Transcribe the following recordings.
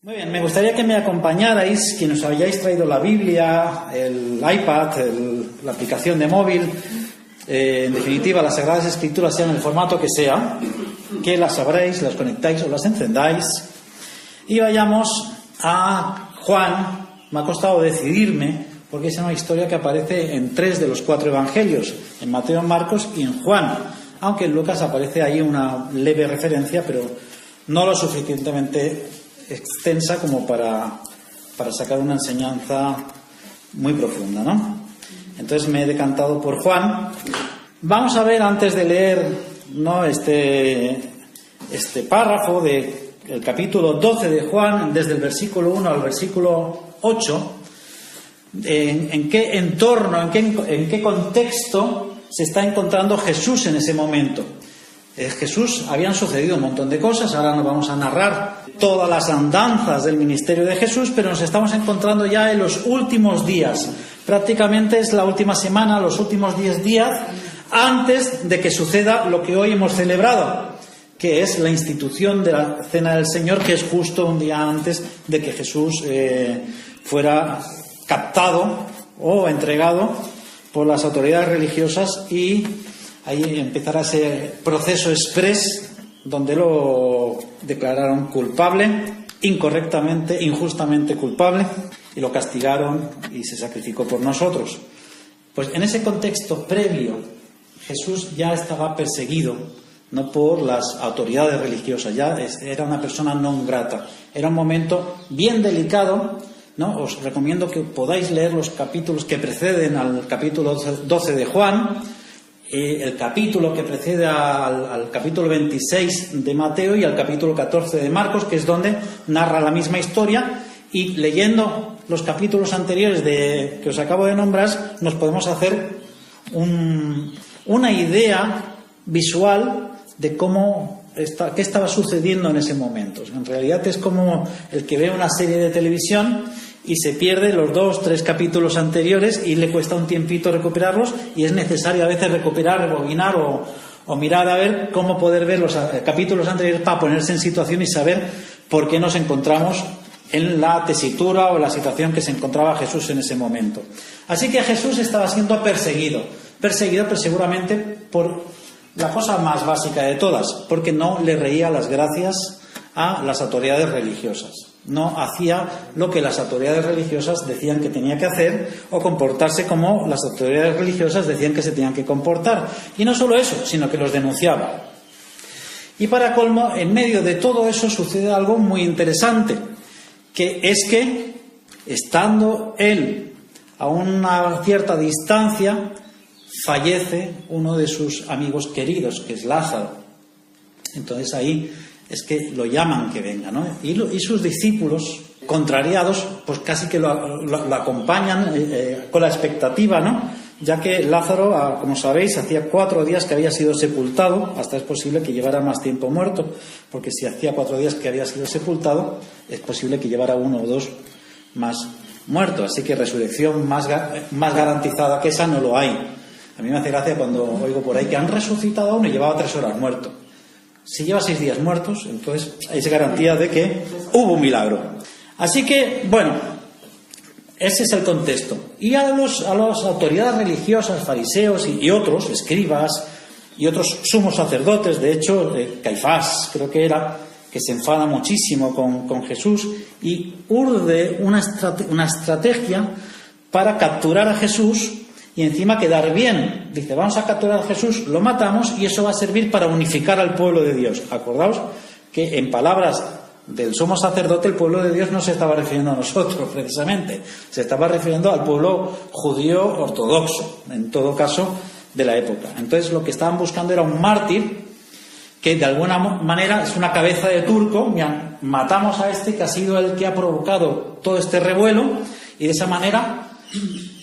Muy bien, me gustaría que me acompañarais, quienes hayáis traído la Biblia, el iPad, la aplicación de móvil, en definitiva las Sagradas Escrituras, sean en el formato que sea, que las abráis, las conectáis o las encendáis, y vayamos a Juan. Me ha costado decidirme, porque es una historia que aparece en 3 de los 4 evangelios, en Mateo, en Marcos y en Juan, aunque en Lucas aparece ahí una leve referencia, pero no lo suficientemente extensa como para sacar una enseñanza muy profunda, ¿no? Entonces me he decantado por Juan. Vamos a ver, antes de leer, ¿no?, este párrafo del capítulo 12 de Juan, desde el versículo 1 al versículo 8, en qué entorno, en qué contexto se está encontrando Jesús en ese momento. Jesús, habían sucedido un montón de cosas, ahora no vamos a narrar todas las andanzas del ministerio de Jesús, pero nos estamos encontrando ya en los últimos días. Prácticamente es la última semana, los últimos 10 días, antes de que suceda lo que hoy hemos celebrado, que es la institución de la Cena del Señor, que es justo un día antes de que Jesús fuera captado o entregado por las autoridades religiosas, y ahí empezará ese proceso exprés donde lo declararon culpable, incorrectamente, injustamente culpable, y lo castigaron y se sacrificó por nosotros. Pues en ese contexto previo, Jesús ya estaba perseguido, no por las autoridades religiosas, ya era una persona non grata. Era un momento bien delicado, ¿no? Os recomiendo que podáis leer los capítulos que preceden al capítulo 12 de Juan, el capítulo que precede al capítulo 26 de Mateo y al capítulo 14 de Marcos, que es donde narra la misma historia, y leyendo los capítulos anteriores que os acabo de nombrar, nos podemos hacer una idea visual de qué estaba sucediendo en ese momento. En realidad es como el que ve una serie de televisión y se pierde los 2 o 3 capítulos anteriores y le cuesta un tiempito recuperarlos, y es necesario a veces recuperar, rebobinar o mirar a ver cómo poder ver los capítulos anteriores para ponerse en situación y saber por qué nos encontramos en la tesitura o la situación que se encontraba Jesús en ese momento. Así que Jesús estaba siendo perseguido, pero seguramente por la cosa más básica de todas, porque no le reía las gracias a las autoridades religiosas. No hacía lo que las autoridades religiosas decían que tenía que hacer, o comportarse como las autoridades religiosas decían que se tenían que comportar. Y no solo eso, sino que los denunciaba. Y para colmo, en medio de todo eso sucede algo muy interesante, que es que, estando él a una cierta distancia, fallece uno de sus amigos queridos, que es Lázaro. Entonces ahí es que lo llaman que venga, ¿no? Y sus discípulos, contrariados, pues casi que lo acompañan con la expectativa, ¿no? Ya que Lázaro, como sabéis, hacía 4 días que había sido sepultado. Hasta es posible que llevara más tiempo muerto, porque si hacía 4 días que había sido sepultado, es posible que llevara 1 o 2 más muertos. Así que resurrección más garantizada que esa no lo hay. A mí me hace gracia cuando oigo por ahí que han resucitado a uno y llevaba 3 horas muerto. Si lleva 6 días muertos, entonces hay garantía de que hubo un milagro. Así que, bueno, ese es el contexto. Y a las autoridades religiosas, fariseos y otros, escribas y otros sumos sacerdotes, de hecho, Caifás creo que era, que se enfada muchísimo con Jesús y urde una estrategia para capturar a Jesús y encima quedar bien. Dice, vamos a capturar a Jesús, lo matamos y eso va a servir para unificar al pueblo de Dios. Acordaos que en palabras del sumo sacerdote, el pueblo de Dios no se estaba refiriendo a nosotros precisamente, se estaba refiriendo al pueblo judío ortodoxo, en todo caso, de la época. Entonces lo que estaban buscando era un mártir que de alguna manera es una cabeza de turco. Mira, matamos a este que ha sido el que ha provocado todo este revuelo, y de esa manera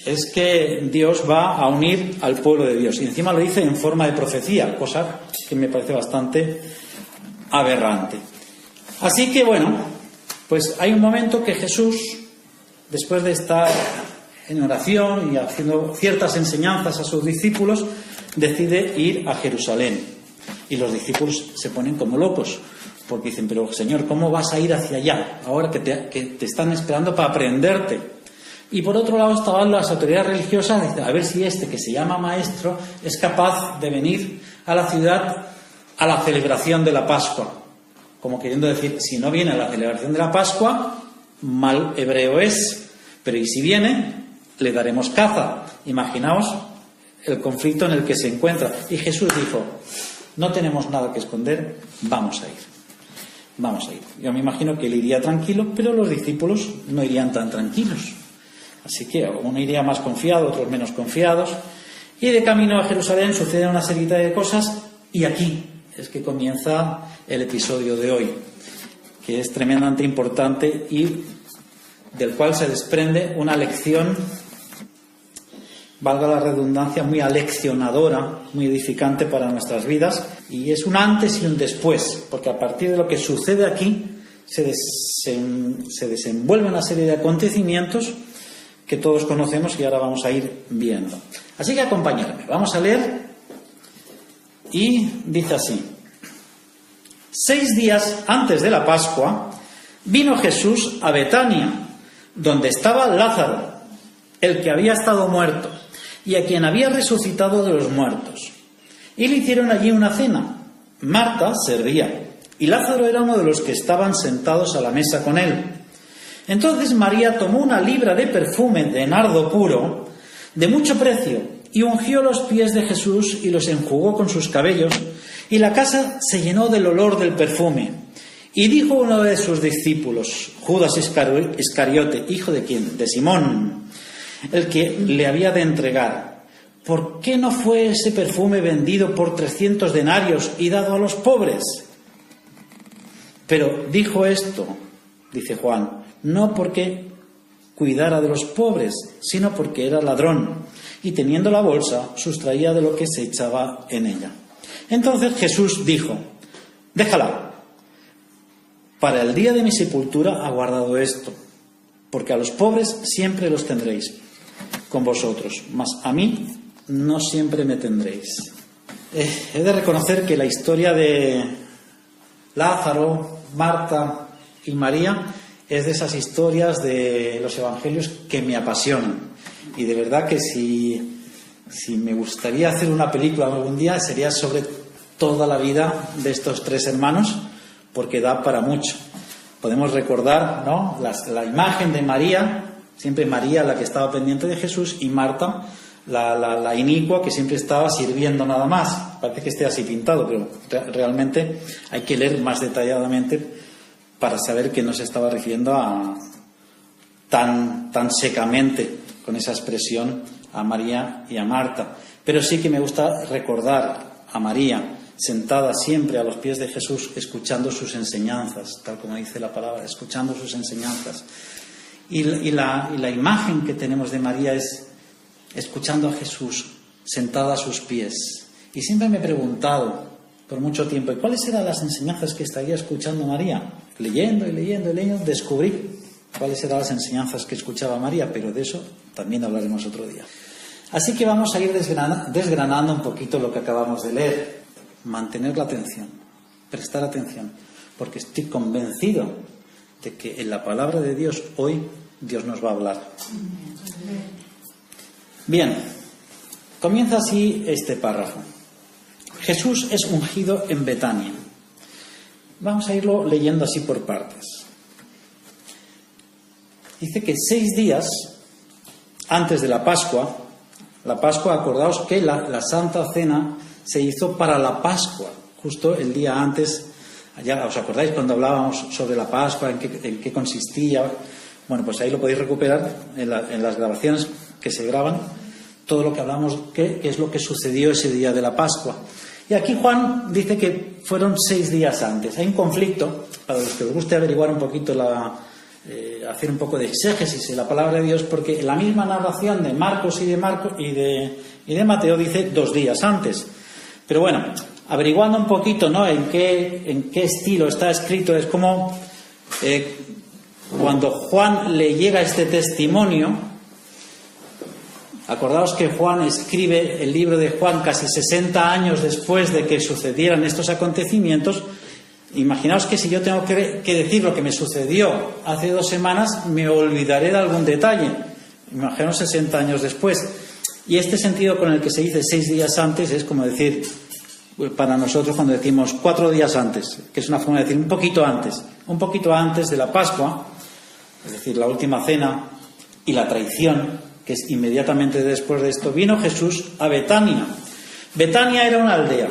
es que Dios va a unir al pueblo de Dios. Y encima lo dice en forma de profecía, cosa que me parece bastante aberrante. Así que bueno, pues hay un momento que Jesús, después de estar en oración y haciendo ciertas enseñanzas a sus discípulos, decide ir a Jerusalén. Y los discípulos se ponen como locos, porque dicen, pero Señor, ¿cómo vas a ir hacia allá ahora que te están esperando para prenderte? Y por otro lado estaban las autoridades religiosas, a ver si este que se llama maestro es capaz de venir a la ciudad a la celebración de la Pascua. Como queriendo decir, si no viene a la celebración de la Pascua, mal hebreo es, pero y si viene, le daremos caza. Imaginaos el conflicto en el que se encuentra. Y Jesús dijo, no tenemos nada que esconder, vamos a ir. Vamos a ir. Yo me imagino que él iría tranquilo, pero los discípulos no irían tan tranquilos. Así que uno iría más confiado, otros menos confiados. Y de camino a Jerusalén suceden una serie de cosas, y aquí es que comienza el episodio de hoy, que es tremendamente importante y del cual se desprende una lección, valga la redundancia, muy aleccionadora, muy edificante para nuestras vidas, y es un antes y un después, porque a partir de lo que sucede aquí se desenvuelve una serie de acontecimientos que todos conocemos y ahora vamos a ir viendo. Así que acompañadme, vamos a leer, y dice así: 6 días antes de la Pascua vino Jesús a Betania, donde estaba Lázaro, el que había estado muerto, y a quien había resucitado de los muertos. Y le hicieron allí una cena. Marta servía, y Lázaro era uno de los que estaban sentados a la mesa con él. Entonces María tomó una libra de perfume de nardo puro, de mucho precio, y ungió los pies de Jesús y los enjugó con sus cabellos, y la casa se llenó del olor del perfume. Y dijo uno de sus discípulos, Judas Iscariote, ¿hijo de quién? De Simón, el que le había de entregar: ¿por qué no fue ese perfume vendido por 300 denarios y dado a los pobres? Pero dijo esto, dice Juan, no porque cuidara de los pobres, sino porque era ladrón, y teniendo la bolsa, sustraía de lo que se echaba en ella. Entonces Jesús dijo: déjala, para el día de mi sepultura ha guardado esto, porque a los pobres siempre los tendréis con vosotros, mas a mí no siempre me tendréis. He de reconocer que la historia de Lázaro, Marta y María es de esas historias de los evangelios que me apasionan, y de verdad que si me gustaría hacer una película algún día sería sobre toda la vida de estos 3 hermanos, porque da para mucho. Podemos recordar, ¿no?, la imagen de María, siempre María la que estaba pendiente de Jesús, y Marta la inicua que siempre estaba sirviendo nada más. Parece que esté así pintado, pero realmente hay que leer más detalladamente para saber que no se estaba refiriendo a tan secamente con esa expresión a María y a Marta. Pero sí que me gusta recordar a María sentada siempre a los pies de Jesús, escuchando sus enseñanzas, tal como dice la palabra, escuchando sus enseñanzas. Y la imagen que tenemos de María es escuchando a Jesús, sentada a sus pies. Y siempre me he preguntado por mucho tiempo, ¿cuáles eran las enseñanzas que estaría escuchando María? Leyendo y leyendo y leyendo, descubrí cuáles eran las enseñanzas que escuchaba María, pero de eso también hablaremos otro día. Así que vamos a ir desgranando un poquito lo que acabamos de leer. Mantener la atención, prestar atención, porque estoy convencido de que en la palabra de Dios hoy Dios nos va a hablar. Bien, comienza así este párrafo. Jesús es ungido en Betania. Vamos a irlo leyendo así por partes. Dice que 6 días antes de la Pascua, acordaos que la Santa Cena se hizo para la Pascua, justo el día antes. Ya os acordáis cuando hablábamos sobre la Pascua, en qué consistía. Bueno, pues ahí lo podéis recuperar en las grabaciones que se graban, todo lo que hablamos, qué es lo que sucedió ese día de la Pascua. Y aquí Juan dice que fueron 6 días antes. Hay un conflicto, para los que os guste averiguar un poquito, hacer un poco de exégesis en la palabra de Dios, porque la misma narración de Marcos y de Mateo dice 2 días antes. Pero bueno, averiguando un poquito, ¿no?, en qué estilo está escrito, es como cuando Juan le llega este testimonio. Acordaos que Juan escribe el libro de Juan casi 60 años después de que sucedieran estos acontecimientos. Imaginaos que si yo tengo que decir lo que me sucedió hace 2 semanas, me olvidaré de algún detalle. Imaginaos 60 años después. Y este sentido con el que se dice 6 días antes es como decir, para nosotros cuando decimos 4 días antes, que es una forma de decir un poquito antes de la Pascua, es decir, la última cena y la traición, que es inmediatamente después de esto, vino Jesús a Betania. Betania era una aldea,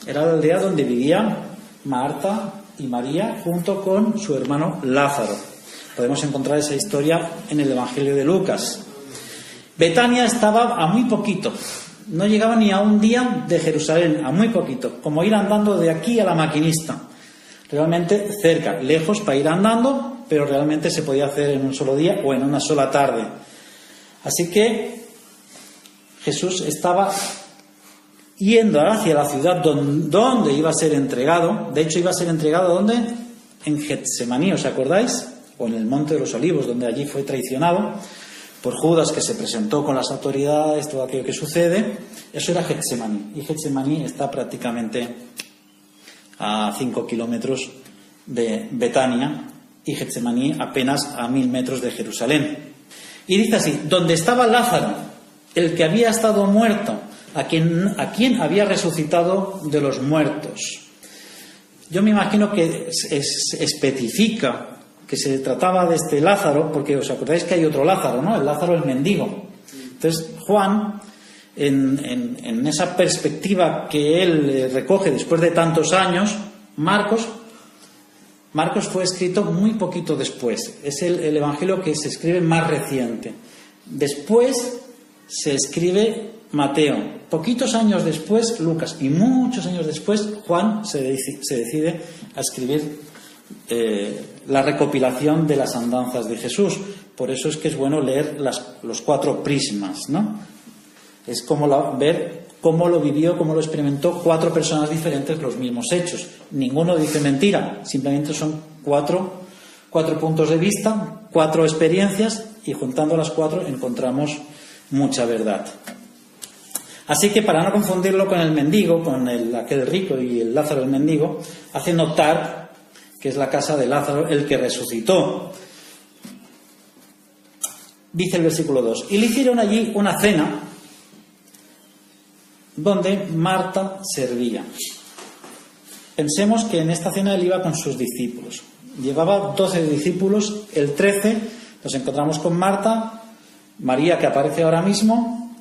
era la aldea donde vivían Marta y María junto con su hermano Lázaro. Podemos encontrar esa historia en el Evangelio de Lucas. Betania estaba a muy poquito, no llegaba ni a un día de Jerusalén, a muy poquito, como ir andando de aquí a la Maquinista. Realmente cerca, lejos para ir andando, pero realmente se podía hacer en un solo día o en una sola tarde. Así que Jesús estaba yendo hacia la ciudad donde iba a ser entregado. De hecho, iba a ser entregado ¿dónde? En Getsemaní, ¿os acordáis? O en el Monte de los Olivos, donde allí fue traicionado por Judas, que se presentó con las autoridades, todo aquello que sucede. Eso era Getsemaní. Y Getsemaní está prácticamente a 5 kilómetros de Betania y Getsemaní apenas a 1000 metros de Jerusalén. Y dice así: donde estaba Lázaro, el que había estado muerto, a quien había resucitado de los muertos. Yo me imagino que especifica que se trataba de este Lázaro, porque os acordáis que hay otro Lázaro, ¿no? El Lázaro el mendigo. Entonces Juan, en esa perspectiva que él recoge después de tantos años, Marcos fue escrito muy poquito después. Es el evangelio que se escribe más reciente. Después se escribe Mateo. Poquitos años después Lucas. Y muchos años después Juan se decide a escribir la recopilación de las andanzas de Jesús. Por eso es que es bueno leer los 4 prismas, ¿no? Es como ver cómo lo vivió, cómo lo experimentó 4 personas diferentes los mismos hechos. Ninguno dice mentira, simplemente son 4 puntos de vista, 4 experiencias, y juntando las 4 encontramos mucha verdad. Así que, para no confundirlo con el mendigo, con aquel rico y el Lázaro el mendigo, hace notar que es la casa de Lázaro el que resucitó. Dice el versículo 2: y le hicieron allí una cena donde Marta servía. Pensemos que en esta cena él iba con sus discípulos. Llevaba 12 discípulos. El 13 nos encontramos con Marta, María, que aparece ahora mismo,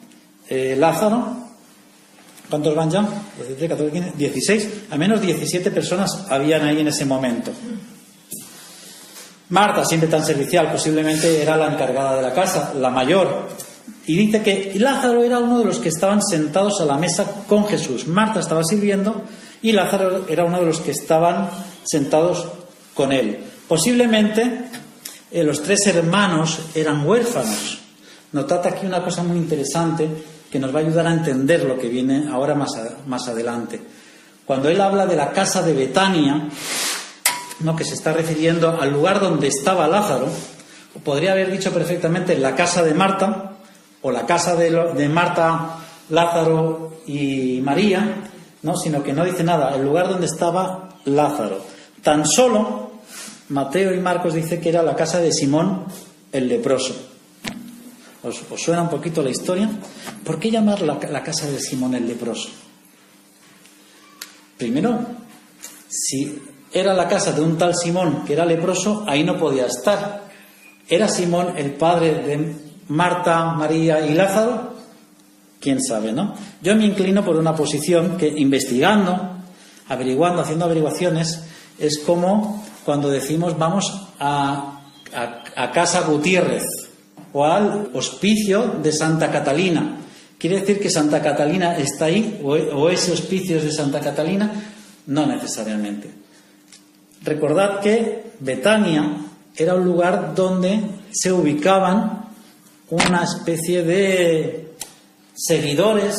Lázaro. ¿Cuántos van ya? 13, 14, 15, 16. Al menos 17 personas habían ahí en ese momento. Marta, siempre tan servicial, posiblemente era la encargada de la casa, la mayor. Y dice que Lázaro era uno de los que estaban sentados a la mesa con Jesús. Marta estaba sirviendo y Lázaro era uno de los que estaban sentados con él. Posiblemente los 3 hermanos eran huérfanos. Notad aquí una cosa muy interesante que nos va a ayudar a entender lo que viene ahora más adelante. Cuando él habla de la casa de Betania, ¿no?, que se está refiriendo al lugar donde estaba Lázaro, o podría haber dicho perfectamente la casa de Marta, o la casa de Marta, Lázaro y María, ¿no? Sino que no dice nada, el lugar donde estaba Lázaro. Tan solo Mateo y Marcos dice que era la casa de Simón el leproso. ¿Os suena un poquito la historia? ¿Por qué llamar la casa de Simón el leproso? Primero, si era la casa de un tal Simón que era leproso, ahí no podía estar. ¿Era Simón el padre de Marta, María y Lázaro? ¿Quién sabe, no? Yo me inclino por una posición que, investigando, averiguando, haciendo averiguaciones, es como cuando decimos vamos a Casa Gutiérrez o al hospicio de Santa Catalina. ¿Quiere decir que Santa Catalina está ahí o ese hospicio es de Santa Catalina? No necesariamente. Recordad que Betania era un lugar donde se ubicaban una especie de seguidores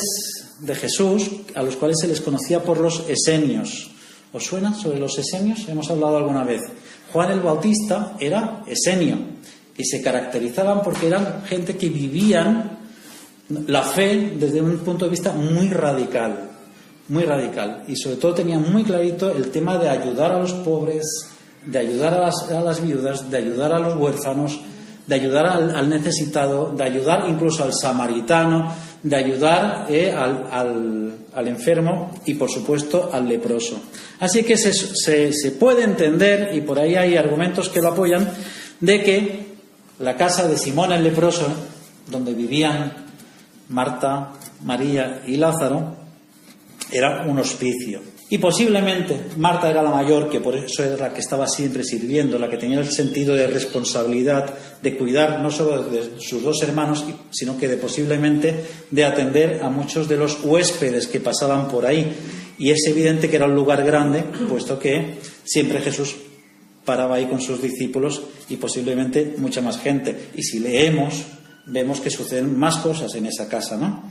de Jesús, a los cuales se les conocía por los esenios. ¿Os suena sobre los esenios? Hemos hablado alguna vez. Juan el Bautista era esenio y se caracterizaban porque eran gente que vivían la fe desde un punto de vista muy radical. muy radical. Y sobre todo tenía muy clarito el tema de ayudar a los pobres, de ayudar a las viudas, de ayudar a los huérfanos, de ayudar al necesitado, de ayudar incluso al samaritano, de ayudar al enfermo y, por supuesto, al leproso. Así que se puede entender, y por ahí hay argumentos que lo apoyan, de que la casa de Simón el leproso, donde vivían Marta, María y Lázaro, era un hospicio. Y posiblemente Marta era la mayor, que por eso era la que estaba siempre sirviendo, la que tenía el sentido de responsabilidad, de cuidar no solo de sus dos hermanos, sino que posiblemente de atender a muchos de los huéspedes que pasaban por ahí. Y es evidente que era un lugar grande, puesto que siempre Jesús paraba ahí con sus discípulos y posiblemente mucha más gente. Y si leemos, vemos que suceden más cosas en esa casa, ¿no?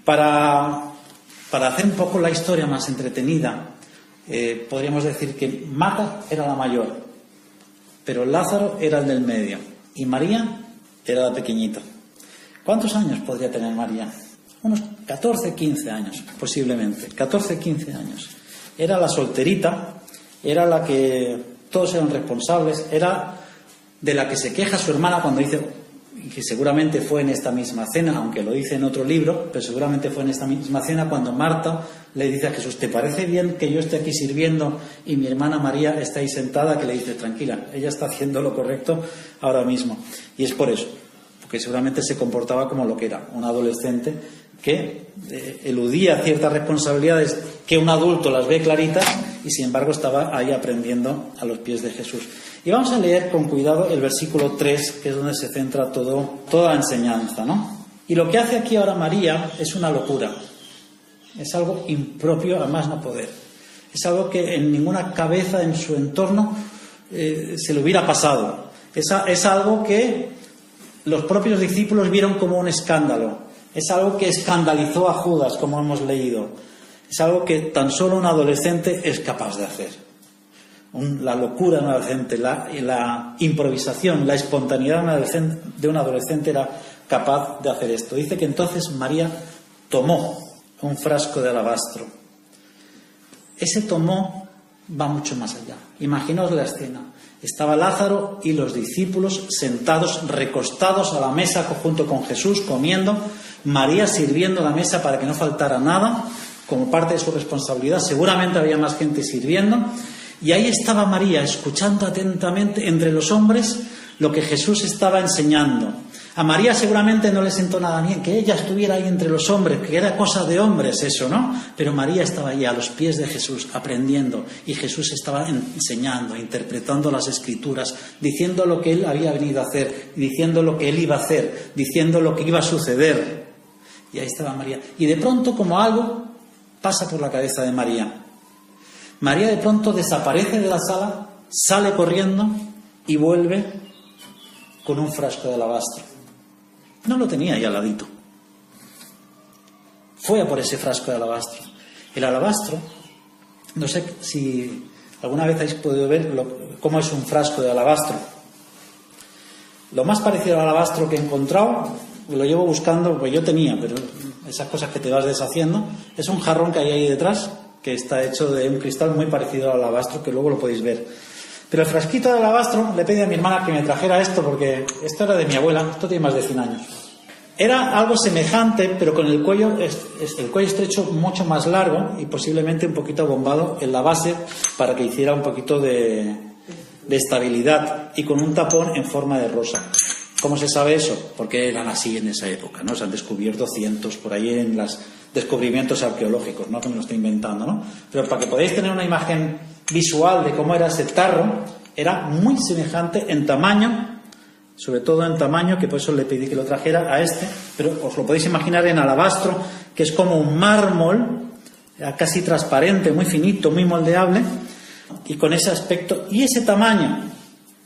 Para hacer un poco la historia más entretenida, podríamos decir que Marta era la mayor, pero Lázaro era el del medio y María era la pequeñita. ¿Cuántos años podría tener María? Unos 14, 15 años, posiblemente. 14, 15 años. Era la solterita, era la que todos eran responsables, era de la que se queja su hermana cuando dice, y que seguramente fue en esta misma cena, aunque lo dice en otro libro, pero seguramente fue en esta misma cena cuando Marta le dice a Jesús, ¿te parece bien que yo esté aquí sirviendo y mi hermana María está ahí sentada? Que le dice, tranquila, ella está haciendo lo correcto ahora mismo. Y es por eso, porque seguramente se comportaba como lo que era, un adolescente que eludía ciertas responsabilidades que un adulto las ve claritas y sin embargo estaba ahí aprendiendo a los pies de Jesús. Y vamos a leer con cuidado el versículo 3, que es donde se centra toda la enseñanza, ¿no? Y lo que hace aquí ahora María es una locura. Es algo impropio a más no poder. Es algo que en ninguna cabeza en su entorno se le hubiera pasado. Es algo que los propios discípulos vieron como un escándalo. Es algo que escandalizó a Judas, como hemos leído. Es algo que tan solo un adolescente es capaz de hacer. La locura de un adolescente, la improvisación, la espontaneidad de un adolescente era capaz de hacer esto. Dice que entonces María tomó un frasco de alabastro. Ese tomó va mucho más allá. Imaginaos la escena. Estaba Lázaro y los discípulos sentados, recostados a la mesa junto con Jesús, comiendo. María sirviendo la mesa para que no faltara nada, como parte de su responsabilidad. Seguramente había más gente sirviendo. Y ahí estaba María, escuchando atentamente entre los hombres lo que Jesús estaba enseñando. A María seguramente no le sentó nada bien que ella estuviera ahí entre los hombres, que era cosa de hombres eso, ¿no? Pero María estaba ahí a los pies de Jesús, aprendiendo, y Jesús estaba enseñando, interpretando las Escrituras, diciendo lo que él había venido a hacer, diciendo lo que él iba a hacer, diciendo lo que iba a suceder. Y ahí estaba María. Y de pronto, como algo pasa por la cabeza de María. María de pronto desaparece de la sala, sale corriendo y vuelve con un frasco de alabastro. No lo tenía ahí al ladito. Fue a por ese frasco de alabastro. El alabastro, no sé si alguna vez habéis podido ver cómo es un frasco de alabastro. Lo más parecido al alabastro que he encontrado, lo llevo buscando, pues yo tenía, pero esas cosas que te vas deshaciendo, es un jarrón que hay ahí detrás, que está hecho de un cristal muy parecido al alabastro, que luego lo podéis ver. Pero el frasquito de alabastro, le pedí a mi hermana que me trajera esto, porque esto era de mi abuela, esto tiene más de 100 años. Era algo semejante, pero con el cuello estrecho mucho más largo y posiblemente un poquito abombado en la base para que hiciera un poquito de estabilidad y con un tapón en forma de rosa. ¿Cómo se sabe eso? Porque eran así en esa época, ¿no? Se han descubierto cientos por ahí en los descubrimientos arqueológicos, no que me lo estoy inventando, ¿no? Pero para que podáis tener una imagen visual de cómo era ese tarro, era muy semejante en tamaño, sobre todo en tamaño, que por eso le pedí que lo trajera a este, pero os lo podéis imaginar en alabastro, que es como un mármol, casi transparente, muy finito, muy moldeable, y con ese aspecto y ese tamaño.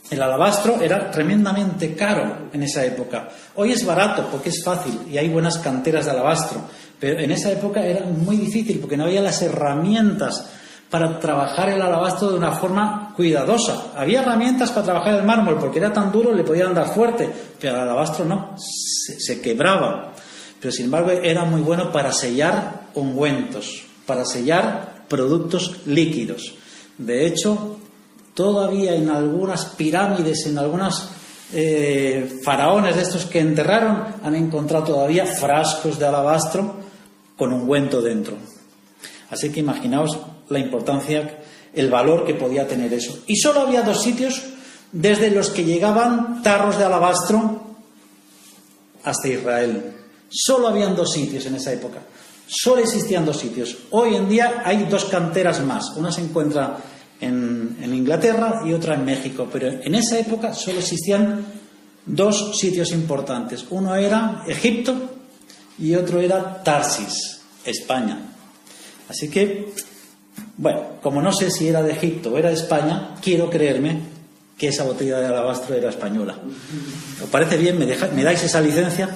El alabastro era tremendamente caro en esa época. Hoy es barato porque es fácil y hay buenas canteras de alabastro, pero en esa época era muy difícil porque no había las herramientas para trabajar el alabastro de una forma cuidadosa. Había herramientas para trabajar el mármol porque era tan duro, le podían dar fuerte, pero el alabastro no, se quebraba. Pero sin embargo era muy bueno para sellar ungüentos, para sellar productos líquidos. De hecho, todavía en algunas pirámides, en algunos faraones de estos que enterraron, han encontrado todavía frascos de alabastro con ungüento dentro. Así que imaginaos la importancia, el valor que podía tener eso. Y solo había 2 sitios desde los que llegaban tarros de alabastro hasta Israel. Solo habían 2 sitios en esa época. Solo existían 2 sitios. Hoy en día hay 2 canteras más. Una se encuentra en Inglaterra y otra en México. Pero en esa época solo existían 2 sitios importantes. Uno era Egipto y otro era Tarsis, España. Así que, bueno, como no sé si era de Egipto o era de España, quiero creerme que esa botella de alabastro era española. ¿Os parece bien? ¿Me dais esa licencia?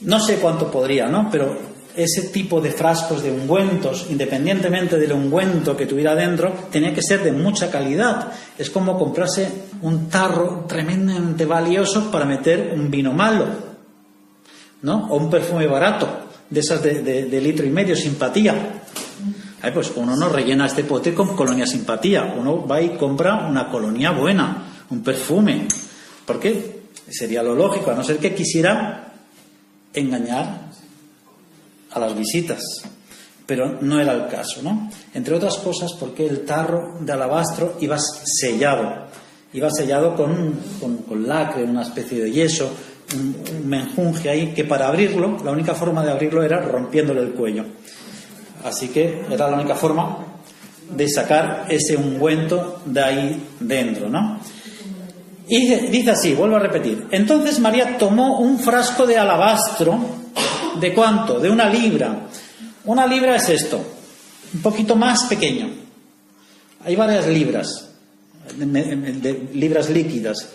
No sé cuánto podría, ¿no? Pero ese tipo de frascos de ungüentos, independientemente del ungüento que tuviera dentro, tenía que ser de mucha calidad. Es como comprarse un tarro tremendamente valioso para meter un vino malo, ¿no? O un perfume barato, de esas de litro y medio, Simpatía. Pues uno no rellena este pote con Colonia Simpatía. Uno va y compra una colonia buena, un perfume. ¿Por qué? Sería lo lógico, a no ser que quisiera engañar a las visitas. Pero no era el caso, ¿no? Entre otras cosas porque el tarro de alabastro iba sellado. Iba sellado con lacre, una especie de yeso, un menjunje ahí, que para abrirlo, la única forma de abrirlo era rompiéndole el cuello. Así que era la única forma de sacar ese ungüento de ahí dentro, ¿no? Y dice así, vuelvo a repetir. Entonces María tomó un frasco de alabastro. ¿De cuánto? De 1 libra. 1 libra es esto, un poquito más pequeño. Hay varias libras, de libras líquidas.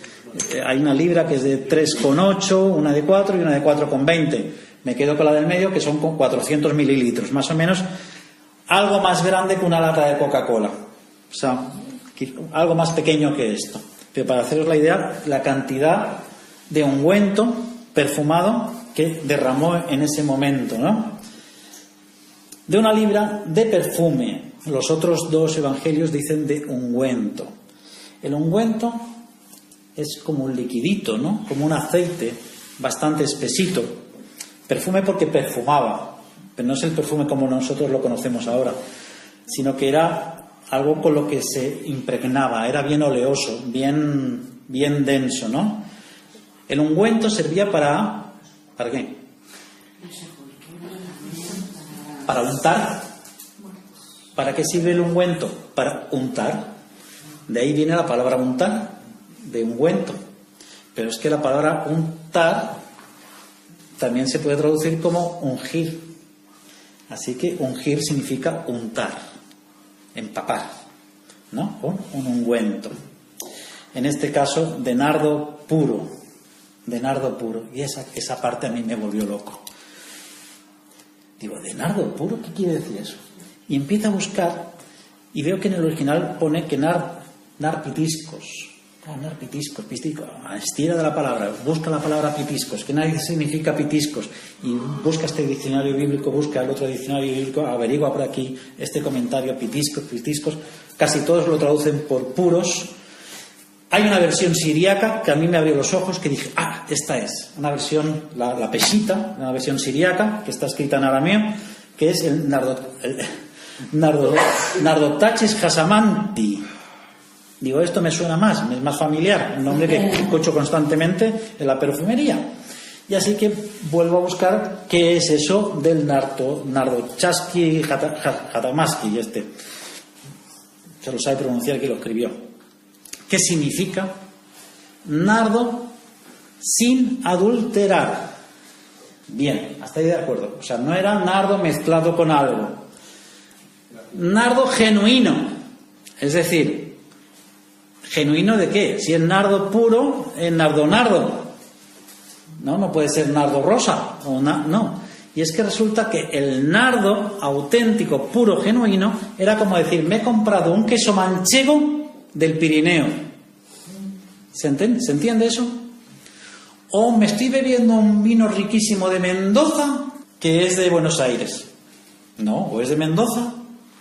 Hay 1 libra que es de 3,8, una de 4 y una de 4,20. Me quedo con la del medio, que son con 400 mililitros, más o menos algo más grande que una lata de Coca-Cola. O sea, algo más pequeño que esto. Pero para haceros la idea, la cantidad de ungüento perfumado que derramó en ese momento, ¿no? De 1 libra de perfume. Los otros 2 evangelios dicen de ungüento. El ungüento es como un liquidito, ¿no? Como un aceite bastante espesito. Perfume porque perfumaba, pero no es el perfume como nosotros lo conocemos ahora, sino que era algo con lo que se impregnaba, era bien oleoso, bien denso, ¿no? El ungüento servía ¿para qué? Para untar. ¿Para qué sirve el ungüento? Para untar. De ahí viene la palabra untar, de ungüento. Pero es que la palabra untar también se puede traducir como ungir. Así que ungir significa untar, empapar, ¿no? Con un ungüento. En este caso, de nardo puro. De nardo puro. Y esa parte a mí me volvió loco. Digo, ¿de nardo puro? ¿Qué quiere decir eso? Y empiezo a buscar y veo que en el original pone que narpitiscos. Narpitiscos, estira de la palabra, busca la palabra pitiscos, que nadie significa pitiscos, y busca este diccionario bíblico, busca el otro diccionario bíblico, averigua por aquí este comentario, pitiscos, casi todos lo traducen por puros. Hay una versión siriaca que a mí me abrió los ojos, que dije, esta es una versión, la pesita, una versión siriaca que está escrita en arameo, que es el Nardotachis Hasamanti. Digo, esto me suena más, me es más familiar, un nombre que escucho constantemente en la perfumería. Y así que vuelvo a buscar qué es eso del Nardochaski Hatamaski, se lo sabe pronunciar, que lo escribió. ¿Qué significa? Nardo sin adulterar. Bien, hasta ahí de acuerdo. O sea, no era nardo mezclado con algo. Nardo genuino. Es decir, ¿genuino de qué? Si es nardo puro, es nardo. No puede ser nardo rosa. No. Y es que resulta que el nardo auténtico, puro, genuino, era como decir, me he comprado un queso manchego del Pirineo. ¿Se entiende eso? O me estoy bebiendo un vino riquísimo de Mendoza que es de Buenos Aires. No, o es de Mendoza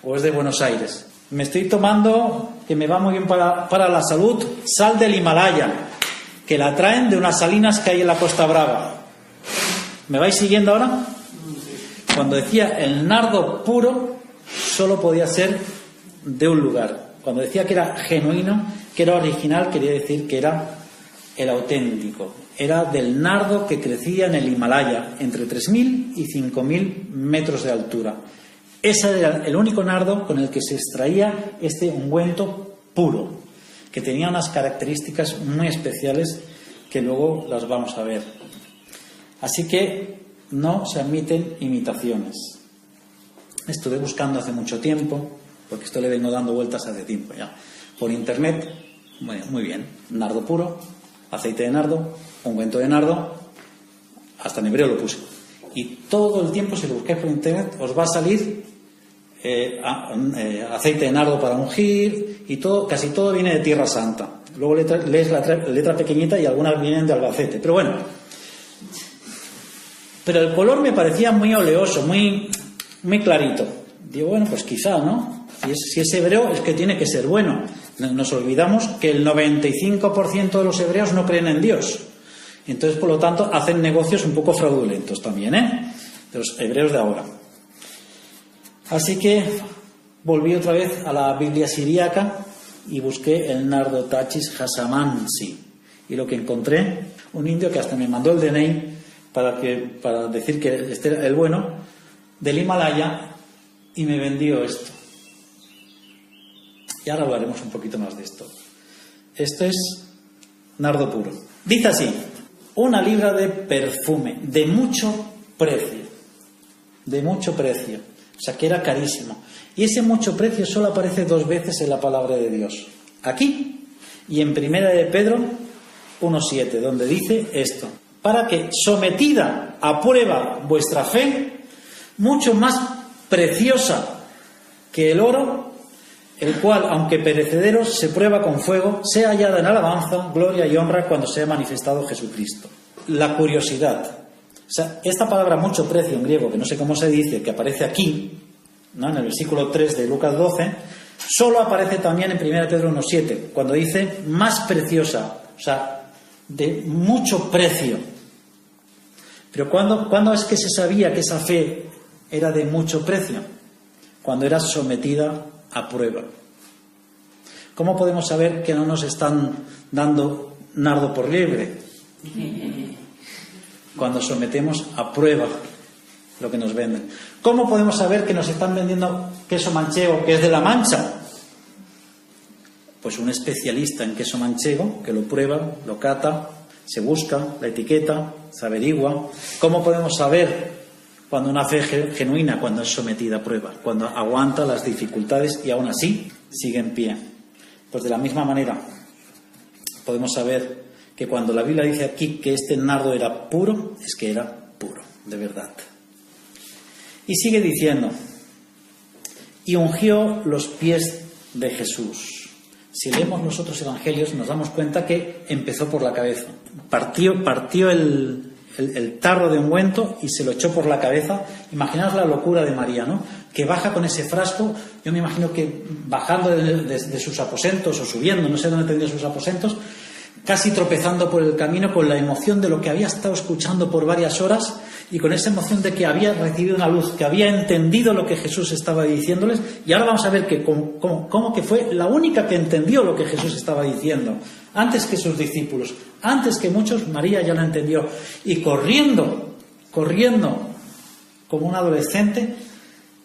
o es de Buenos Aires. Me estoy tomando, que me va muy bien para la salud, sal del Himalaya, que la traen de unas salinas que hay en la Costa Brava. ¿Me vais siguiendo ahora? Cuando decía el nardo puro, solo podía ser de un lugar. Cuando decía que era genuino, que era original, quería decir que era el auténtico. Era del nardo que crecía en el Himalaya, entre 3.000 y 5.000 metros de altura. Ese era el único nardo con el que se extraía este ungüento puro, que tenía unas características muy especiales que luego las vamos a ver. Así que no se admiten imitaciones. Estuve buscando hace mucho tiempo, porque esto le vengo dando vueltas hace tiempo ya, por internet. Bueno, muy bien, nardo puro, aceite de nardo, ungüento de nardo, hasta en hebreo lo puse. Y todo el tiempo, si lo buscáis por internet, os va a salir aceite de nardo para ungir, y todo, casi todo viene de Tierra Santa. Luego lees la letra pequeñita y algunas vienen de Albacete. Pero bueno, pero el color me parecía muy oleoso, muy clarito. Digo, bueno, pues quizá, ¿no? Si es hebreo, es que tiene que ser bueno. Nos olvidamos que el 95% de los hebreos no creen en Dios. Entonces, por lo tanto, hacen negocios un poco fraudulentos también, de los hebreos de ahora. Así que volví otra vez a la Biblia siríaca y busqué el nardo tachis hasamansi. Y lo que encontré, un indio que hasta me mandó el DNI para decir que este era el bueno, del Himalaya, y me vendió esto. Y ahora hablaremos un poquito más de esto. Esto es nardo puro. Dice así: 1 libra de perfume de mucho precio. De mucho precio. O sea, que era carísimo. Y ese mucho precio solo aparece 2 veces en la palabra de Dios. Aquí y en 1 de Pedro 1:7, donde dice esto: para que, sometida a prueba vuestra fe, mucho más preciosa que el oro, el cual, aunque perecedero, se prueba con fuego, sea hallada en alabanza, gloria y honra cuando sea manifestado Jesucristo. La curiosidad. O sea, esta palabra mucho precio en griego, que no sé cómo se dice, que aparece aquí, ¿no?, en el versículo 3 de Lucas 12, solo aparece también en 1 Pedro 1:7, cuando dice más preciosa, o sea, de mucho precio. Pero ¿cuándo es que se sabía que esa fe era de mucho precio? Cuando era sometida a prueba. ¿Cómo podemos saber que no nos están dando nardo por liebre? Cuando sometemos a prueba lo que nos venden. ¿Cómo podemos saber que nos están vendiendo queso manchego que es de La Mancha? Pues un especialista en queso manchego que lo prueba, lo cata, se busca la etiqueta, se averigua. ¿Cómo podemos saber cuando una fe genuina, cuando es sometida a prueba, cuando aguanta las dificultades y aún así sigue en pie? Pues de la misma manera podemos saber que cuando la Biblia dice aquí que este nardo era puro, es que era puro, de verdad. Y sigue diciendo: y ungió los pies de Jesús. Si leemos los otros evangelios nos damos cuenta que empezó por la cabeza. Partió el tarro de ungüento y se lo echó por la cabeza. Imaginaos la locura de María, ¿no? Que baja con ese frasco. Yo me imagino que bajando de sus aposentos o subiendo, no sé dónde tendría sus aposentos, casi tropezando por el camino con la emoción de lo que había estado escuchando por varias horas y con esa emoción de que había recibido una luz, que había entendido lo que Jesús estaba diciéndoles. Y ahora vamos a ver que cómo que fue la única que entendió lo que Jesús estaba diciendo, antes que sus discípulos, antes que muchos. María ya lo entendió, y corriendo como un adolescente,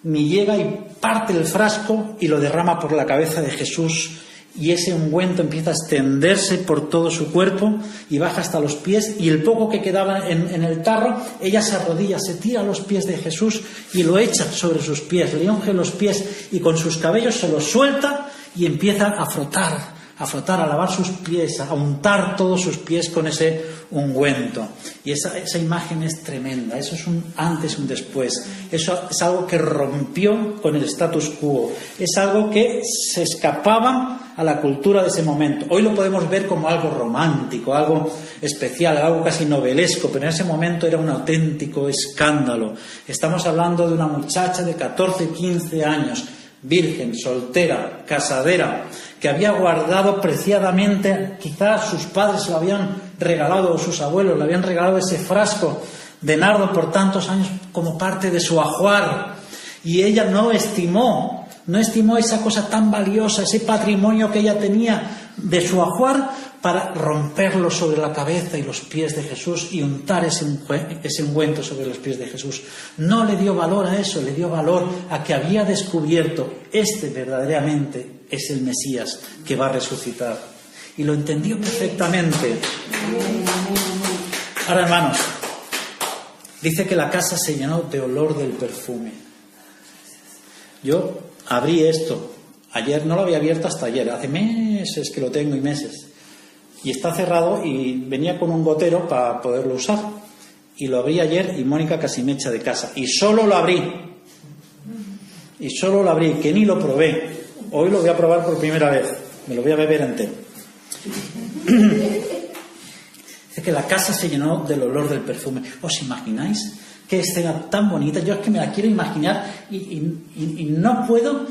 ni llega y parte el frasco y lo derrama por la cabeza de Jesús. Y ese ungüento empieza a extenderse por todo su cuerpo y baja hasta los pies, y el poco que quedaba en el tarro, ella se arrodilla, se tira a los pies de Jesús y lo echa sobre sus pies, le unge los pies y con sus cabellos se los suelta y empieza a frotar, a lavar sus pies, a untar todos sus pies con ese ungüento. Y esa imagen es tremenda. Eso es un antes y un después. Eso es algo que rompió con el status quo. Es algo que se escapaba a la cultura de ese momento. Hoy lo podemos ver como algo romántico, algo especial, algo casi novelesco, pero en ese momento era un auténtico escándalo. Estamos hablando de una muchacha de 14, 15 años, virgen, soltera, casadera, que había guardado preciadamente, quizás sus padres se lo habían regalado, o sus abuelos le habían regalado ese frasco de nardo por tantos años como parte de su ajuar, y ella no estimó esa cosa tan valiosa, ese patrimonio que ella tenía de su ajuar, para romperlo sobre la cabeza y los pies de Jesús y untar ese ungüento sobre los pies de Jesús. No le dio valor a eso, le dio valor a que había descubierto: este verdaderamente es el Mesías que va a resucitar. Y lo entendió perfectamente. Ahora, hermanos, dice que la casa se llenó de olor del perfume. Yo abrí esto ayer, no lo había abierto hasta ayer, hace meses que lo tengo y meses. Y está cerrado y venía con un gotero para poderlo usar. Y lo abrí ayer y Mónica casi me echa de casa. Y solo lo abrí, que ni lo probé. Hoy lo voy a probar por primera vez, me lo voy a beber entero. Es que la casa se llenó del olor del perfume. ¿Os imagináis qué escena tan bonita? Yo es que me la quiero imaginar y no puedo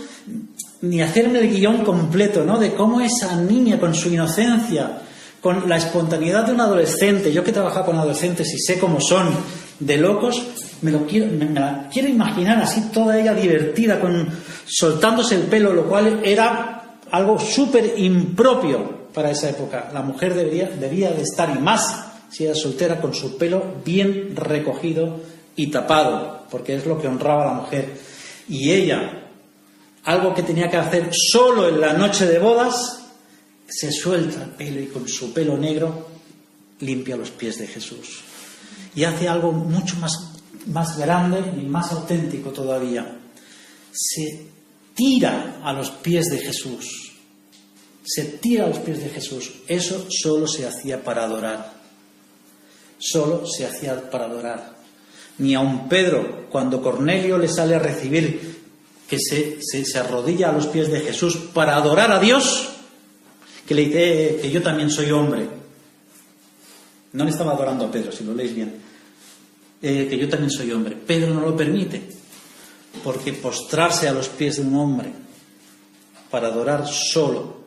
ni hacerme el guión completo, ¿no? De cómo esa niña, con su inocencia, con la espontaneidad de un adolescente, yo que he trabajado con adolescentes y sé cómo son de locos, me la quiero imaginar así, toda ella divertida, soltándose el pelo, lo cual era algo súper impropio para esa época. La mujer debía de estar, y más si era soltera, con su pelo bien recogido y tapado, porque es lo que honraba a la mujer. Y ella, algo que tenía que hacer solo en la noche de bodas, se suelta el pelo y con su pelo negro limpia los pies de Jesús. Y hace algo mucho más grande y más auténtico todavía. Se tira a los pies de Jesús. Se tira a los pies de Jesús. Eso solo se hacía para adorar. Solo se hacía para adorar. Ni aun Pedro, cuando Cornelio le sale a recibir, que se arrodilla a los pies de Jesús para adorar a Dios, que le dice que yo también soy hombre. No le estaba adorando a Pedro, si lo leéis bien. Que yo también soy hombre. Pedro no lo permite, porque postrarse a los pies de un hombre para adorar solo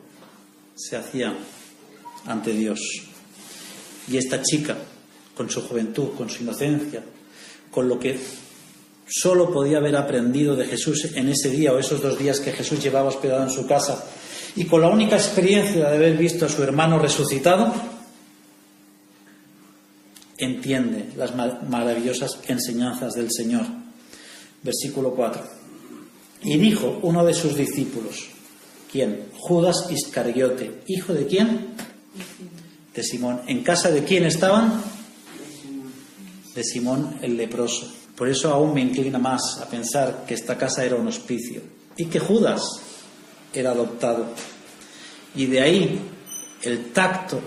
se hacía ante Dios. Y esta chica, con su juventud, con su inocencia, con lo que solo podía haber aprendido de Jesús en ese día o esos 2 días que Jesús llevaba hospedado en su casa, y con la única experiencia de haber visto a su hermano resucitado, entiende las maravillosas enseñanzas del Señor. Versículo 4. Y dijo uno de sus discípulos, ¿quién? Judas Iscariote. ¿Hijo de quién? De Simón. ¿En casa de quién estaban? De Simón el leproso. Por eso aún me inclina más a pensar que esta casa era un hospicio y que Judas era adoptado. Y de ahí el tacto,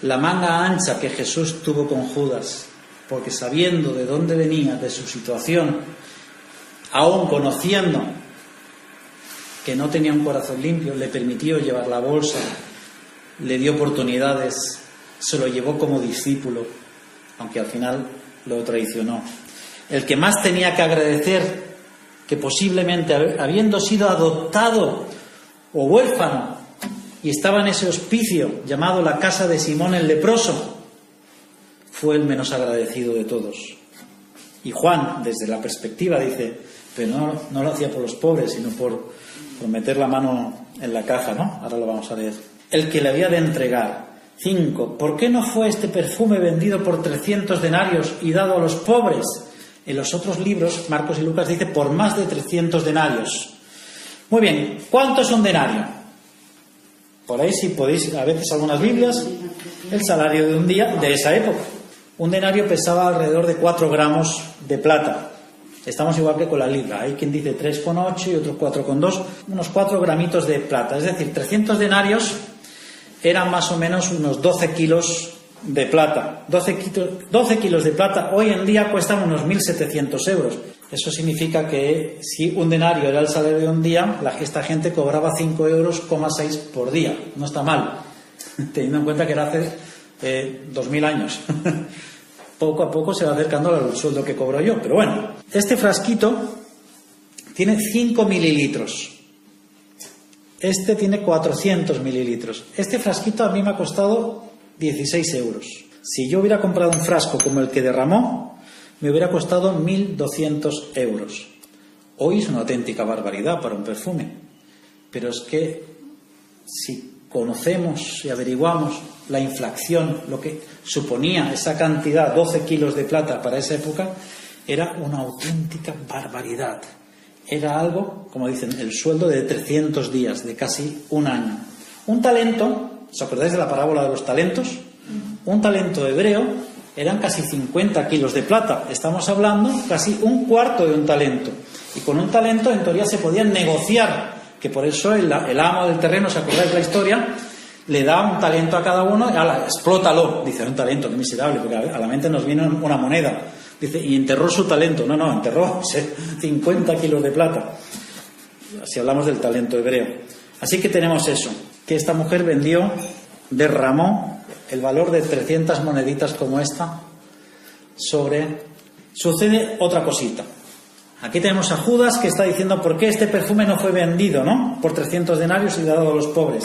la manga ancha que Jesús tuvo con Judas, porque sabiendo de dónde venía, de su situación, aún conociendo que no tenía un corazón limpio, le permitió llevar la bolsa, le dio oportunidades, se lo llevó como discípulo, aunque al final lo traicionó. El que más tenía que agradecer, que posiblemente habiendo sido adoptado o huérfano y estaba en ese hospicio llamado la casa de Simón el leproso, fue el menos agradecido de todos. Y Juan, desde la perspectiva, dice, pero no lo hacía por los pobres, sino por meter la mano en la caja, ¿no? Ahora lo vamos a leer. El que le había de entregar. 5. ¿Por qué no fue este perfume vendido por 300 denarios y dado a los pobres? En los otros libros, Marcos y Lucas, dice por más de 300 denarios. Muy bien, ¿cuánto es un denario? Por ahí, si podéis, a veces algunas Biblias, el salario de un día de esa época. Un denario pesaba alrededor de 4 gramos de plata. Estamos igual que con la libra. Hay quien dice 3,8 y otros 4,2, unos 4 gramitos de plata. Es decir, 300 denarios eran más o menos unos 12 kilos de plata. 12 kilos de plata hoy en día cuestan unos 1.700 euros. Eso significa que si un denario era el salario de un día, esta gente cobraba 5,6 euros por día. No está mal, teniendo en cuenta que era hace 2000 años. Poco a poco se va acercando al sueldo que cobro yo. Pero bueno, este frasquito tiene 5 mililitros. Este tiene 400 mililitros. Este frasquito a mí me ha costado 16 euros. Si yo hubiera comprado un frasco como el que derramó, me hubiera costado 1.200 euros. Hoy es una auténtica barbaridad para un perfume. Pero es que si conocemos y averiguamos la inflación, lo que suponía esa cantidad, 12 kilos de plata para esa época, era una auténtica barbaridad. Era algo, como dicen, el sueldo de 300 días, de casi un año. Un talento, ¿os acordáis de la parábola de los talentos? Un talento hebreo eran casi 50 kilos de plata. Estamos hablando casi un cuarto de un talento. Y con un talento, en teoría, se podía negociar, que por eso el amo del terreno, ¿os acordáis de la historia? Le da un talento a cada uno, explótalo. Dice, un talento, qué miserable, porque a la mente nos viene una moneda. Dice, y enterró su talento. No, enterró 50 kilos de plata. Si hablamos del talento hebreo. Así que tenemos eso, que esta mujer derramó el valor de 300 moneditas como esta Sucede otra cosita. Aquí tenemos a Judas que está diciendo por qué este perfume no fue vendido, ¿no? Por 300 denarios y dado a los pobres.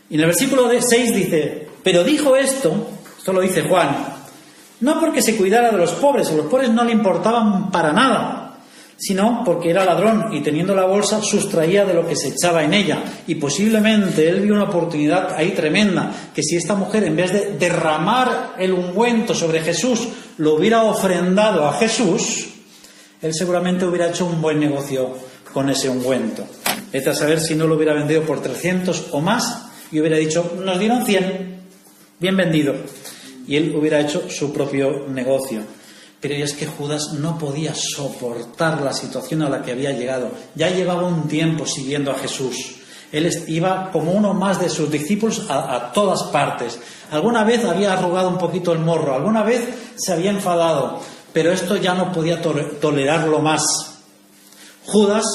Y en el versículo 6 dice, pero dijo esto lo dice Juan, no porque se cuidara de los pobres, a los pobres no le importaban para nada, sino porque era ladrón y teniendo la bolsa sustraía de lo que se echaba en ella. Y posiblemente él vio una oportunidad ahí tremenda, que si esta mujer en vez de derramar el ungüento sobre Jesús, lo hubiera ofrendado a Jesús, él seguramente hubiera hecho un buen negocio con ese ungüento. Vete a saber si no lo hubiera vendido por 300 o más y hubiera dicho, nos dieron 100, bien vendido. Y él hubiera hecho su propio negocio. Pero es que Judas no podía soportar la situación a la que había llegado. Ya llevaba un tiempo siguiendo a Jesús. Él iba como uno más de sus discípulos a todas partes. Alguna vez había arrugado un poquito el morro, alguna vez se había enfadado, pero esto ya no podía tolerarlo más. Judas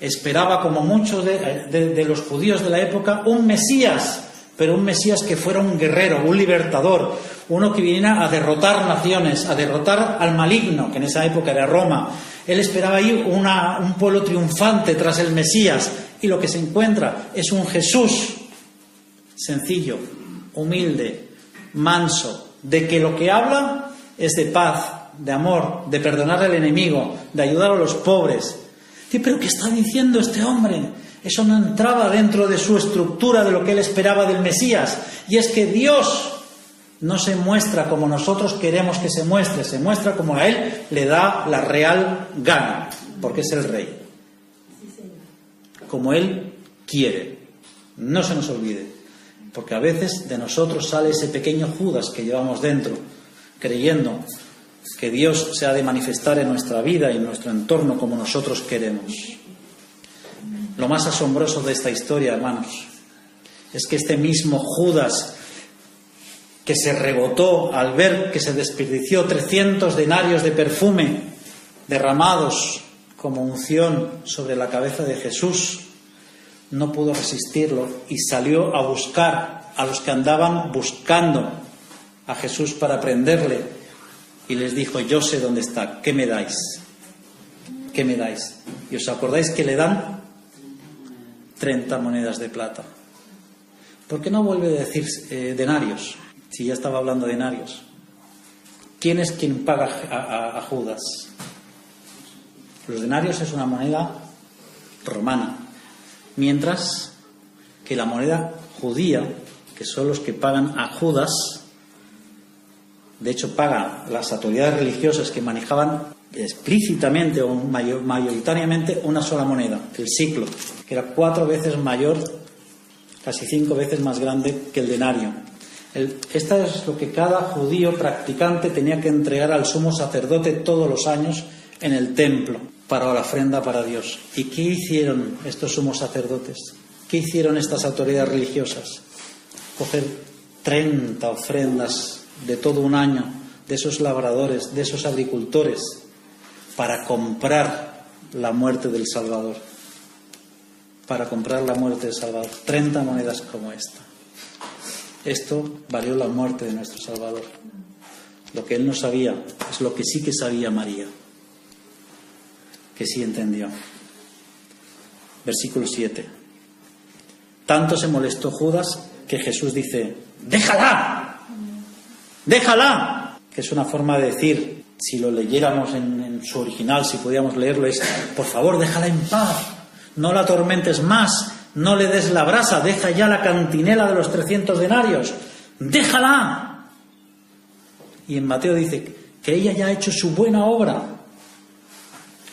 esperaba, como muchos de los judíos de la época, un Mesías, pero un Mesías que fuera un guerrero, un libertador, uno que viniera a derrotar naciones, a derrotar al maligno, que en esa época era Roma. Él esperaba ahí un pueblo triunfante tras el Mesías, y lo que se encuentra es un Jesús sencillo, humilde, manso, de que lo que habla es de paz, de amor, de perdonar al enemigo, de ayudar a los pobres. Sí, pero ¿qué está diciendo este hombre? Eso no entraba dentro de su estructura de lo que él esperaba del Mesías. Y es que Dios no se muestra como nosotros queremos que se muestra como a él le da la real gana, porque es el rey. Como él quiere. No se nos olvide, porque a veces de nosotros sale ese pequeño Judas que llevamos dentro, creyendo que Dios se ha de manifestar en nuestra vida y en nuestro entorno como nosotros queremos. Lo más asombroso de esta historia, hermanos, es que este mismo Judas que se rebotó al ver que se desperdició 300 denarios de perfume derramados como unción sobre la cabeza de Jesús, no pudo resistirlo y salió a buscar a los que andaban buscando a Jesús para prenderle. Y les dijo, yo sé dónde está, ¿qué me dais? ¿Qué me dais? ¿Y os acordáis que le dan 30 monedas de plata? ¿Por qué no vuelve a decir denarios? Si ya estaba hablando de denarios. ¿Quién es quien paga a Judas? Los denarios es una moneda romana, mientras que la moneda judía, que son los que pagan a Judas, de hecho paga las autoridades religiosas que manejaban explícitamente o mayoritariamente una sola moneda, el siclo, que era 4 veces mayor, casi 5 veces más grande que el denario. Esta es lo que cada judío practicante tenía que entregar al sumo sacerdote todos los años en el templo para la ofrenda para Dios. ¿Y qué hicieron estos sumos sacerdotes? ¿Qué hicieron estas autoridades religiosas? Coger 30 ofrendas de todo un año de esos labradores, de esos agricultores, para comprar la muerte del Salvador. Para comprar la muerte del Salvador. 30 monedas como esta. Esto valió la muerte de nuestro Salvador. Lo que él no sabía es lo que sí que sabía María, que sí entendió. Versículo 7. Tanto se molestó Judas que Jesús dice: ¡déjala! ¡Déjala! Que es una forma de decir, si lo leyéramos en su original, si pudiéramos leerlo, es: por favor, déjala en paz, no la atormentes más, no le des la brasa, deja ya la cantinela de los 300 denarios, ¡déjala! Y en Mateo dice que ella ya ha hecho su buena obra.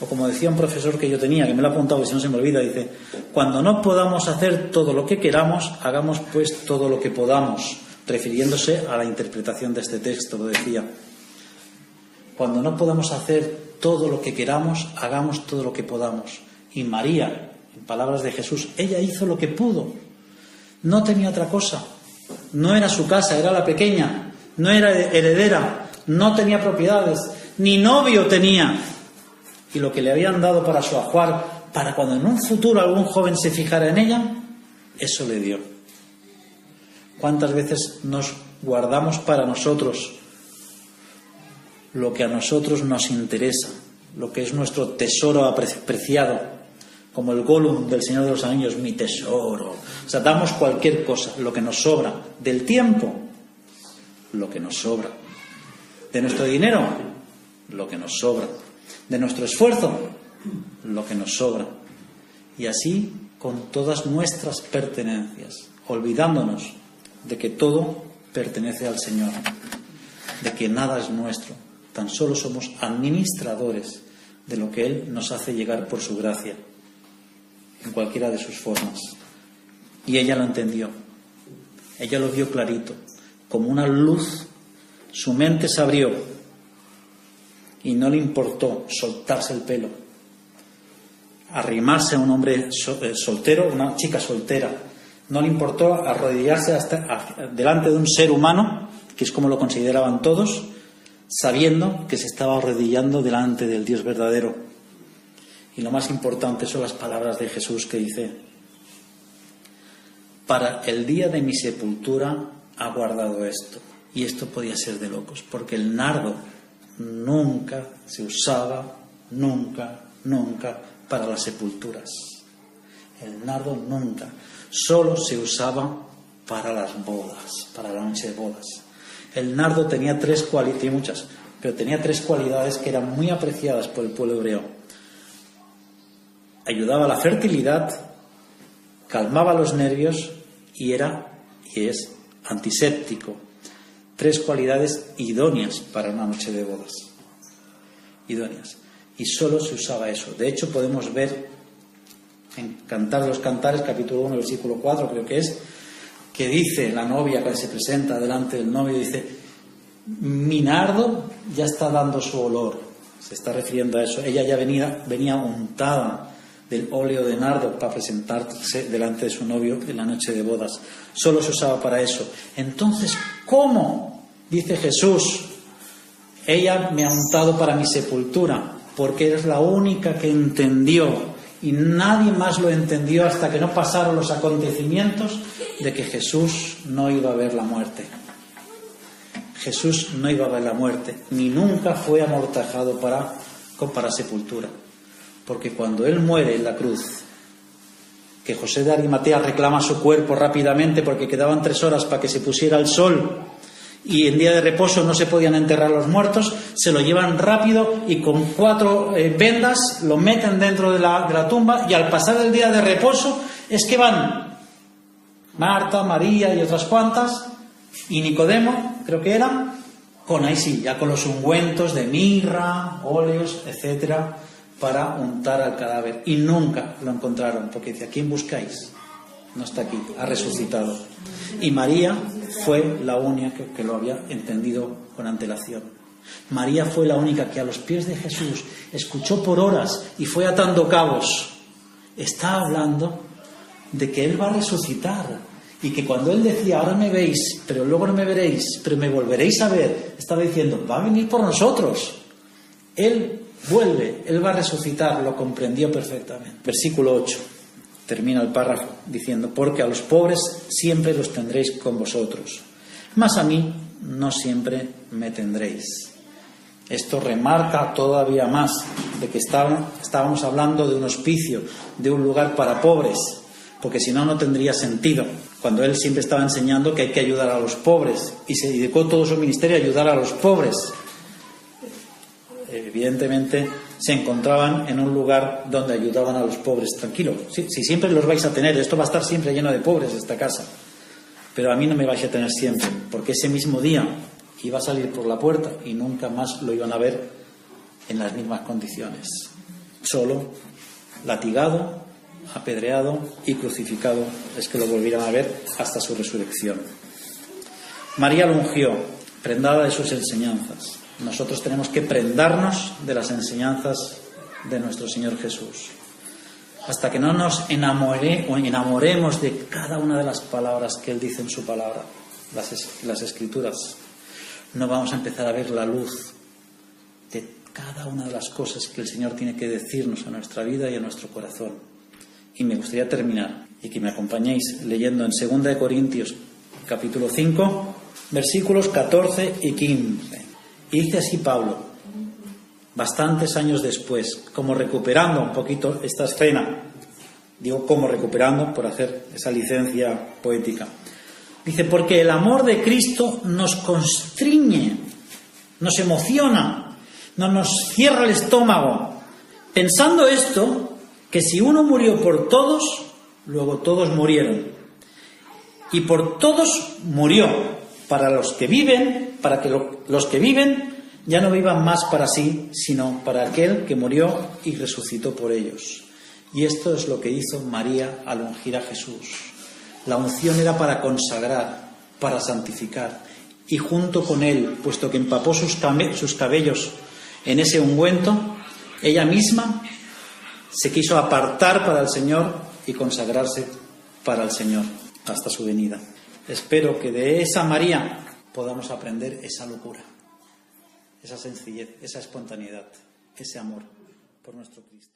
O como decía un profesor que yo tenía, que me lo ha apuntado, que si no se me olvida, dice: cuando no podamos hacer todo lo que queramos, hagamos pues todo lo que podamos, refiriéndose a la interpretación de este texto, lo decía. Cuando no podamos hacer todo lo que queramos, hagamos todo lo que podamos. Y María, en palabras de Jesús, ella hizo lo que pudo. No tenía otra cosa. No era su casa, era la pequeña. No era heredera, no tenía propiedades, ni novio tenía. Y lo que le habían dado para su ajuar, para cuando en un futuro algún joven se fijara en ella, eso le dio. ¿Cuántas veces nos guardamos para nosotros lo que a nosotros nos interesa, lo que es nuestro tesoro apreciado, como el Gollum del Señor de los Anillos, mi tesoro? O sea, damos cualquier cosa, lo que nos sobra, del tiempo, lo que nos sobra, de nuestro dinero, lo que nos sobra, de nuestro esfuerzo, lo que nos sobra, y así con todas nuestras pertenencias, olvidándonos de que todo pertenece al Señor, de que nada es nuestro, tan solo somos administradores de lo que Él nos hace llegar por su gracia, en cualquiera de sus formas. Y ella lo entendió, ella lo vio clarito, como una luz, su mente se abrió y no le importó soltarse el pelo, arrimarse a un hombre soltero, una chica soltera. No le importó arrodillarse delante de un ser humano, que es como lo consideraban todos, sabiendo que se estaba arrodillando delante del Dios verdadero. Y lo más importante son las palabras de Jesús, que dice: para el día de mi sepultura ha guardado esto. Y esto podía ser de locos, porque el nardo nunca se usaba, nunca para las sepulturas. El nardo nunca. Solo se usaba para las bodas, para la noche de bodas. El nardo tenía tres cualidades, muchas, pero tenía tres cualidades que eran muy apreciadas por el pueblo hebreo. Ayudaba a la fertilidad, calmaba los nervios y es antiséptico. Tres cualidades idóneas para una noche de bodas. Idóneas. Y solo se usaba eso. De hecho, podemos ver en Cantar de los Cantares, capítulo 1, versículo 4, creo que es, que dice la novia cuando se presenta delante del novio, dice: mi nardo ya está dando su olor. Se está refiriendo a eso. Ella ya venía untada del óleo de nardo para presentarse delante de su novio en la noche de bodas. Solo se usaba para eso. Entonces, ¿cómo? Dice Jesús: ella me ha untado para mi sepultura, porque eres la única que entendió, y nadie más lo entendió hasta que no pasaron los acontecimientos de que Jesús no iba a ver la muerte. Jesús no iba a ver la muerte, ni nunca fue amortajado para sepultura. Porque cuando Él muere en la cruz, que José de Arimatea reclama su cuerpo rápidamente porque quedaban 3 horas para que se pusiera el sol y en día de reposo no se podían enterrar los muertos, se lo llevan rápido y con 4 vendas lo meten dentro de la tumba, y al pasar el día de reposo es que van Marta, María y otras cuantas, y Nicodemo, creo que era, ahí sí, ya con los ungüentos de mirra, óleos, etcétera, para untar al cadáver, y nunca lo encontraron, porque dice: ¿a quién buscáis? No está aquí, ha resucitado. Y María fue la única que lo había entendido con antelación. María fue la única que a los pies de Jesús escuchó por horas y fue atando cabos. Está hablando de que Él va a resucitar, y que cuando Él decía: ahora me veis, pero luego no me veréis, pero me volveréis a ver, estaba diciendo: va a venir por nosotros. Él vuelve, Él va a resucitar, lo comprendió perfectamente. Versículo 8, termina el párrafo diciendo: porque a los pobres siempre los tendréis con vosotros, mas a mí no siempre me tendréis. Esto remarca todavía más de que estábamos hablando de un hospicio, de un lugar para pobres, porque si no, no tendría sentido. Cuando él siempre estaba enseñando que hay que ayudar a los pobres y se dedicó todo su ministerio a ayudar a los pobres. Evidentemente se encontraban en un lugar donde ayudaban a los pobres. Tranquilo, si siempre los vais a tener, esto va a estar siempre lleno de pobres, esta casa. Pero a mí no me vais a tener siempre, porque ese mismo día iba a salir por la puerta y nunca más lo iban a ver en las mismas condiciones. Solo, latigado, apedreado y crucificado es que lo volvieran a ver hasta su resurrección. María lo ungió, prendada de sus enseñanzas. Nosotros tenemos que prendarnos de las enseñanzas de nuestro Señor Jesús. Hasta que no nos enamoremos de cada una de las palabras que Él dice en su palabra, las Escrituras, no vamos a empezar a ver la luz de cada una de las cosas que el Señor tiene que decirnos a nuestra vida y a nuestro corazón. Y me gustaría terminar y que me acompañéis leyendo en 2 Corintios capítulo 5, versículos 14 y 15. Y dice así Pablo, bastantes años después, como recuperando un poquito esta escena, digo como recuperando por hacer esa licencia poética. Dice, porque el amor de Cristo nos constriñe, nos emociona, no nos cierra el estómago. Pensando esto, que si uno murió por todos, luego todos murieron. Y por todos murió, para los que viven, para que los que viven ya no vivan más para sí, sino para aquel que murió y resucitó por ellos. Y esto es lo que hizo María al ungir a Jesús. La unción era para consagrar, para santificar. Y junto con él, puesto que empapó sus cabellos en ese ungüento, ella misma se quiso apartar para el Señor y consagrarse para el Señor hasta su venida. Espero que de esa María podamos aprender esa locura, esa sencillez, esa espontaneidad, ese amor por nuestro Cristo.